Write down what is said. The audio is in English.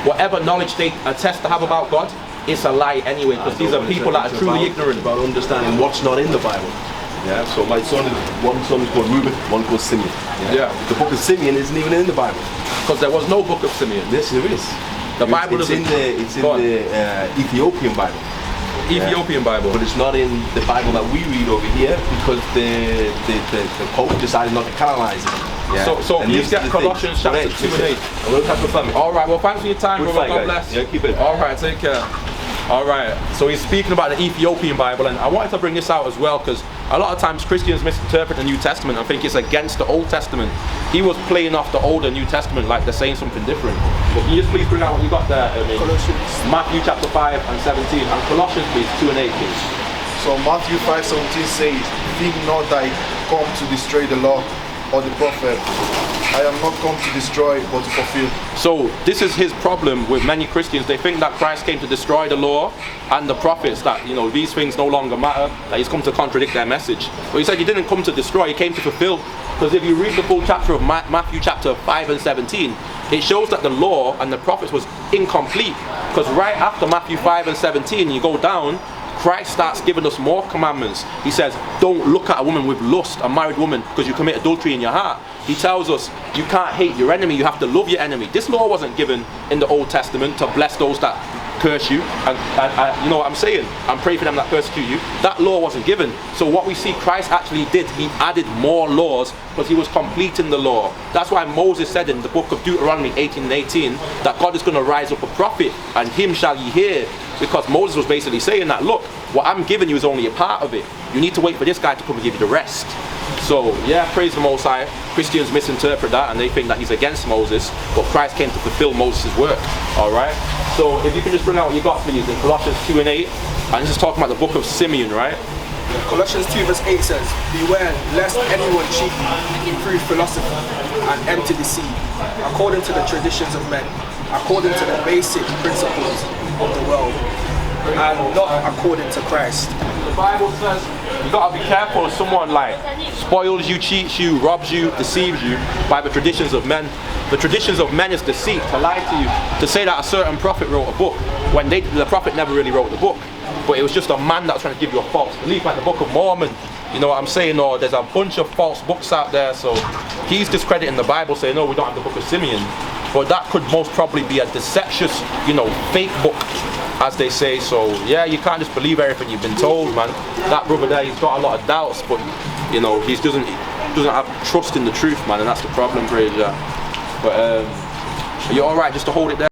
whatever knowledge they attest to have about God, it's a lie anyway, because these are people that are truly ignorant. About understanding what's not in the Bible. Yeah, so my son one son is called Reuben, one called Simeon. Yeah. The book of Simeon isn't even in the Bible. Because there was no book of Simeon. Yes, there is. The Bible it's in the Ethiopian Bible. Ethiopian Bible. But it's not in the Bible that we read over here because the Pope decided not to canonize it. Yeah. So please get Colossians chapter 2 and 8. Alright, well thanks for your time, brother. God bless. Yeah, keep it. Alright, take care. Alright, so he's speaking about the Ethiopian Bible, and I wanted to bring this out as well because a lot of times Christians misinterpret the New Testament and think it's against the Old Testament. He was playing off the Old and New Testament like they're saying something different. But can you just please bring out what you got there, Colossians. Matthew chapter 5 and 17, and Colossians please, 2 and 8 please. So Matthew 5:17 says, think not that I come to destroy the law or the prophet. I am not come to destroy, but to fulfill. So this is his problem with many Christians. They think that Christ came to destroy the law and the prophets, that these things no longer matter, that he's come to contradict their message. But he said he didn't come to destroy, he came to fulfill. Because if you read the full chapter of Matthew chapter 5 and 17, it shows that the law and the prophets was incomplete. Because right after Matthew 5 and 17, you go down, Christ starts giving us more commandments. He says, don't look at a woman with lust, a married woman, because you commit adultery in your heart. He tells us, you can't hate your enemy, you have to love your enemy. This law wasn't given in the Old Testament to bless those that curse you, and you know what I'm saying, and pray for them that persecute you. That law wasn't given. So what we see Christ actually did, he added more laws because he was completing the law. That's why Moses said in the book of Deuteronomy 18 and 18 that God is going to rise up a prophet and him shall ye hear, because Moses was basically saying that, look, what I'm giving you is only a part of it. You need to wait for this guy to come and give you the rest. So yeah, praise the Most High. Christians misinterpret that and they think that he's against Moses, but Christ came to fulfill Moses' work. Alright, so if you can just bring out what you got please in Colossians 2 and 8, and this is talking about the book of Simeon, right? Colossians 2 verse 8 says, beware lest anyone cheat you through philosophy and empty deceit, according to the traditions of men, according to the basic principles of the world, and not according to Christ. The Bible says you gotta be careful if someone like spoils you, cheats you, robs you, deceives you by the traditions of men. The traditions of men is deceit, to lie to you, to say that a certain prophet wrote a book when the prophet never really wrote the book, but it was just a man that was trying to give you a false belief, like the Book of Mormon. You know what I'm saying? Or there's a bunch of false books out there, so he's discrediting the Bible, saying no, we don't have the book of Simeon. But that could most probably be a deceptious, fake book, as they say. So yeah, you can't just believe everything you've been told, man. That brother there, he's got a lot of doubts, but he doesn't have trust in the truth, man, and that's the problem, praise. But are you alright just to hold it there?